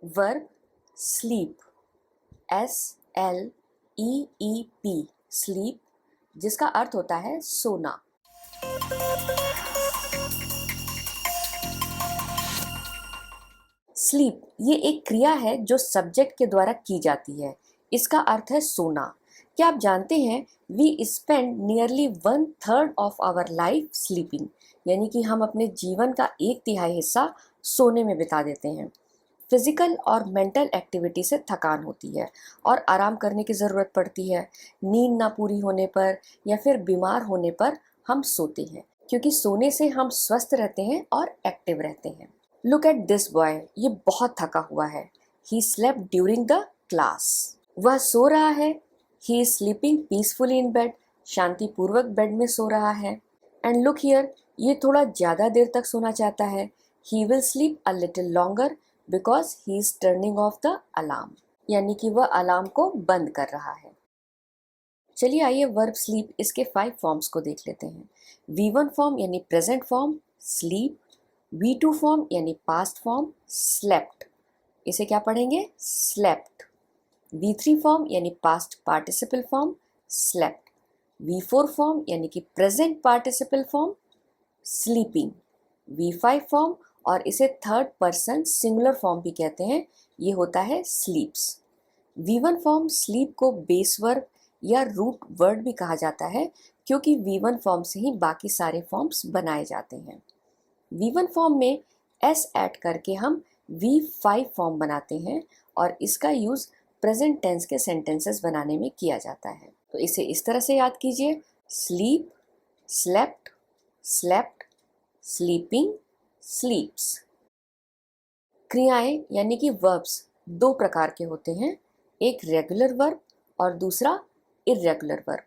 Verb sleep, SLEEP, sleep, जिसका अर्थ होता है सोना। स्लीप ये एक क्रिया है जो सब्जेक्ट के द्वारा की जाती है। इसका अर्थ है सोना। क्या आप जानते हैं we spend nearly 1/3 of our life sleeping, यानी कि हम अपने जीवन का 1/3 हिस्सा सोने में बिता देते हैं। फिजिकल और मेंटल एक्टिविटी से थकान होती है और आराम करने की ज़रूरत पड़ती है। नींद ना पूरी होने पर या फिर बीमार होने पर हम सोते हैं, क्योंकि सोने से हम स्वस्थ रहते हैं और एक्टिव रहते हैं। लुक एट दिस बॉय, ये बहुत थका हुआ है। He slept during the class, वह सो रहा है। He is sleeping peacefully in bed, शांतिपूर्वक बेड में सो रहा है। एंड लुक हियर, ये थोड़ा ज़्यादा देर तक सोना चाहता है। He will sleep a little longer because he is turning of the alarm, यानी कि वह अलार्म को बंद कर रहा है। चलिए आइए वर्ब स्लीप इसके 5 फॉर्म्स को देख लेते हैं। V1 फॉर्म यानी present form sleep, V2 form यानी पास्ट फॉर्म स्लेप्ट, इसे क्या पढ़ेंगे स्लेप्ट। V3 फॉर्म यानी past participle form slept, V4 form यानी कि present participle form sleeping, V5 form और इसे थर्ड पर्सन सिंगुलर फॉर्म भी कहते हैं, ये होता है स्लीप्स। V1 फॉर्म स्लीप को बेस वर्ब या रूट वर्ड भी कहा जाता है, क्योंकि V1 फॉर्म से ही बाकी सारे फॉर्म्स बनाए जाते हैं। V1 फॉर्म में S ऐड करके हम V5 फॉर्म बनाते हैं और इसका यूज़ प्रेजेंट टेंस के सेंटेंसेस बनाने में किया जाता है। तो इसे इस तरह से याद कीजिए, स्लीप, स्लेप्ट, स्लेप्ट, स्लीपिंग, स्लीप्स। क्रियाएं यानी कि वर्ब्स 2 प्रकार के होते हैं, एक रेगुलर वर्ब और दूसरा इर्रेगुलर वर्ब।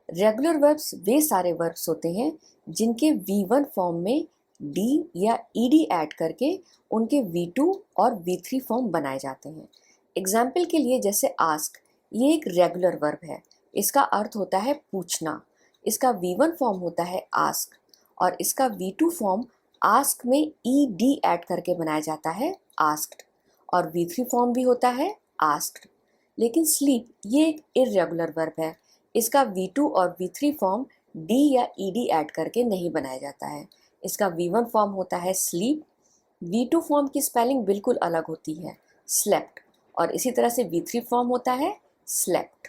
रेगुलर वर्ब्स वे सारे वर्ब्स होते हैं जिनके V1 फॉर्म में D या ED ऐड करके उनके V2 और V3 फॉर्म बनाए जाते हैं। एग्जाम्पल के लिए जैसे आस्क, ये एक रेगुलर वर्ब है, इसका अर्थ होता है पूछना। इसका V1 फॉर्म होता है आस्क और इसका V2 फॉर्म आस्क में ED ऐड करके बनाया जाता है आस्क्ड, और V3 फॉर्म भी होता है आस्क्ड। लेकिन स्लीप ये एक इर्रेगुलर वर्ब है, इसका V2 और V3 फॉर्म D या ED ऐड करके नहीं बनाया जाता है। इसका V1 फॉर्म होता है स्लीप, V2 फॉर्म की स्पेलिंग बिल्कुल अलग होती है स्लेप्ट, और इसी तरह से V3 फॉर्म होता है स्लेप्ट।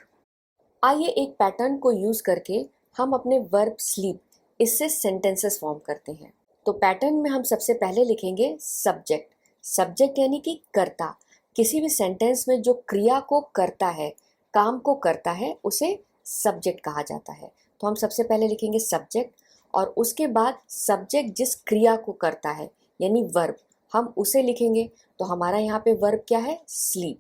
आइए एक पैटर्न को यूज़ करके हम अपने वर्ब स्लीप इससे सेंटेंसेस फॉर्म करते हैं। तो पैटर्न में हम सबसे पहले लिखेंगे सब्जेक्ट। सब्जेक्ट यानी कि कर्ता। किसी भी सेंटेंस में जो क्रिया को करता है, काम को करता है, उसे सब्जेक्ट कहा जाता है। तो हम सबसे पहले लिखेंगे सब्जेक्ट और उसके बाद सब्जेक्ट जिस क्रिया को करता है यानी वर्ब, हम उसे लिखेंगे। तो हमारा यहाँ पे वर्ब क्या है स्लीप।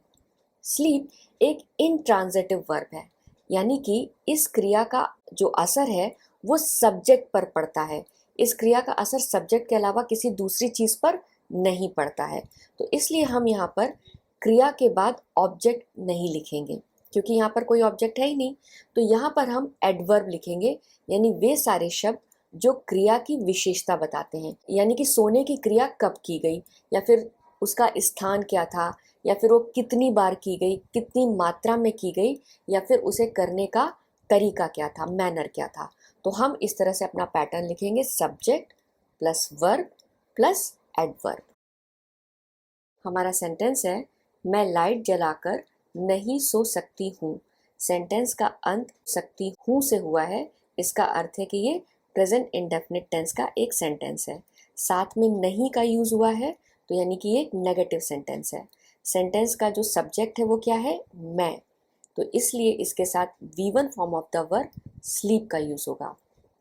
स्लीप एक इंट्रांजिटिव वर्ब है, यानी कि इस क्रिया का जो असर है वो सब्जेक्ट पर पड़ता है। इस क्रिया का असर सब्जेक्ट के अलावा किसी दूसरी चीज़ पर नहीं पड़ता है। तो इसलिए हम यहाँ पर क्रिया के बाद ऑब्जेक्ट नहीं लिखेंगे, क्योंकि यहाँ पर कोई ऑब्जेक्ट है ही नहीं। तो यहाँ पर हम एडवर्ब लिखेंगे, यानी वे सारे शब्द जो क्रिया की विशेषता बताते हैं, यानी कि सोने की क्रिया कब की गई, या फिर उसका स्थान क्या था, या फिर वो कितनी बार की गई, कितनी मात्रा में की गई, या फिर उसे करने का तरीका क्या था, मैनर क्या था। तो हम इस तरह से अपना पैटर्न लिखेंगे subject plus verb plus adverb. हमारा सेंटेंस है मैं लाइट जलाकर नहीं सो सकती हूँ। सेंटेंस का अंत सकती हूँ से हुआ है, इसका अर्थ है कि ये प्रेजेंट इंडेफिनिट टेंस का एक सेंटेंस है। साथ में नहीं का यूज़ हुआ है, तो यानी कि ये एक नेगेटिव सेंटेंस है। सेंटेंस का जो सब्जेक्ट है वो क्या है मैं, तो इसलिए इसके साथ V1 form of the verb sleep का यूज़ होगा।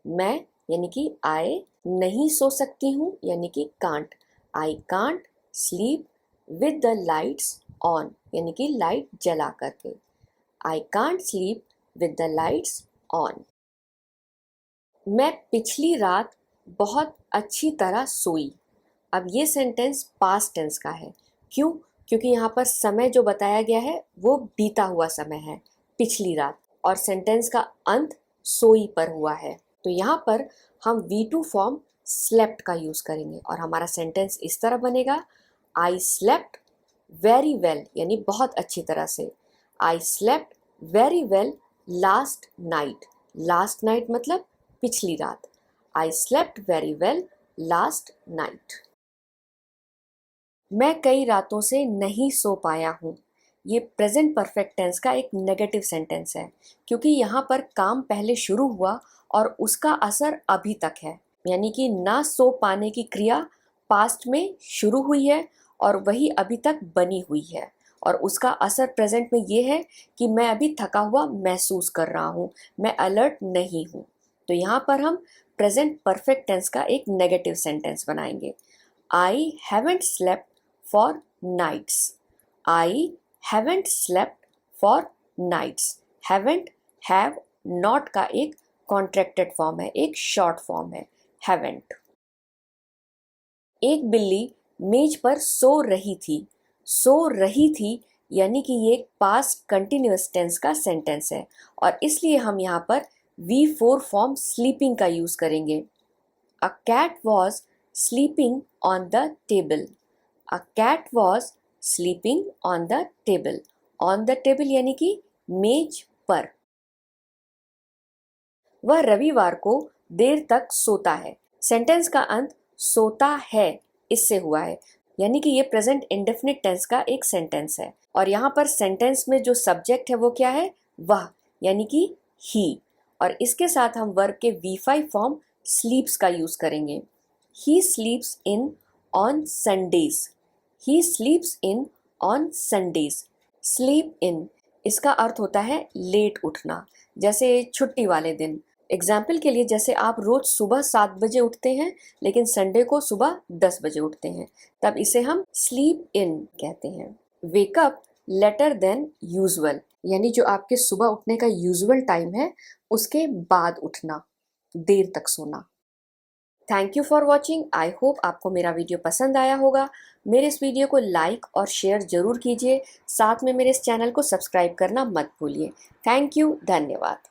मैं यानी कि आई नहीं सो सकती हूँ, यानी कि can't, I can't sleep with the lights on, यानी कि लाइट जला करके। I can't sleep with the lights on. मैं पिछली रात बहुत अच्छी तरह सोई। अब ये सेंटेंस पास्ट टेंस का है। क्यों? क्योंकि यहाँ पर समय जो बताया गया है वो बीता हुआ समय है, पिछली रात, और सेंटेंस का अंत सोई पर हुआ है। तो यहाँ पर हम V2 फॉर्म स्लेप्ट का यूज़ करेंगे और हमारा सेंटेंस इस तरह बनेगा, आई स्लेप्ट वेरी वेल यानी बहुत अच्छी तरह से। I slept very well last night. Last night मतलब पिछली रात। I slept very well last night. मैं कई रातों से नहीं सो पाया हूँ। ये प्रेजेंट परफेक्ट टेंस का एक नेगेटिव सेंटेंस है, क्योंकि यहाँ पर काम पहले शुरू हुआ और उसका असर अभी तक है। यानी कि ना सो पाने की क्रिया पास्ट में शुरू हुई है और वही अभी तक बनी हुई है, और उसका असर प्रेजेंट में ये है कि मैं अभी थका हुआ महसूस कर रहा हूँ, मैं अलर्ट नहीं हूँ। तो यहाँ पर हम प्रेजेंट परफेक्ट टेंस का एक नेगेटिव सेंटेंस बनाएंगे। I haven't slept for nights. I haven't slept for nights. Haven't, have, not का एक कॉन्ट्रैक्टेड फॉर्म है, एक शॉर्ट फॉर्म है haven't। एक बिल्ली मेज पर सो रही थी। सो रही थी यानी कि ये एक पास्ट कंटिन्यूअस टेंस का सेंटेंस है, और इसलिए हम यहाँ पर V4 फॉर्म स्लीपिंग का यूज करेंगे। A cat was sleeping on the table. A cat was sleeping on the table. On the table यानी कि मेज पर। वह रविवार को देर तक सोता है। सेंटेंस का अंत सोता है इससे हुआ है, यानी कि ये प्रेजेंट इंडेफिनिट टेंस का एक सेंटेंस है, और यहाँ पर सेंटेंस में जो सब्जेक्ट है वो क्या है, वह, यानी कि ही, और इसके साथ हम वर्ब के V5 फॉर्म स्लीप्स का यूज करेंगे। He sleeps in on Sundays. He sleeps in on Sundays. Sleep in इसका अर्थ होता है लेट उठना, जैसे छुट्टी वाले दिन। एग्जाम्पल के लिए, जैसे आप रोज सुबह 7 बजे उठते हैं लेकिन संडे को सुबह 10 बजे उठते हैं, तब इसे हम स्लीप इन कहते हैं। Wake up later than usual, यानी जो आपके सुबह उठने का यूजुअल टाइम है उसके बाद उठना, देर तक सोना। Thank you for watching. I hope आपको मेरा वीडियो पसंद आया होगा। मेरे इस वीडियो को लाइक और शेयर ज़रूर कीजिए, साथ में मेरे इस चैनल को सब्सक्राइब करना मत भूलिए। थैंक यू, धन्यवाद।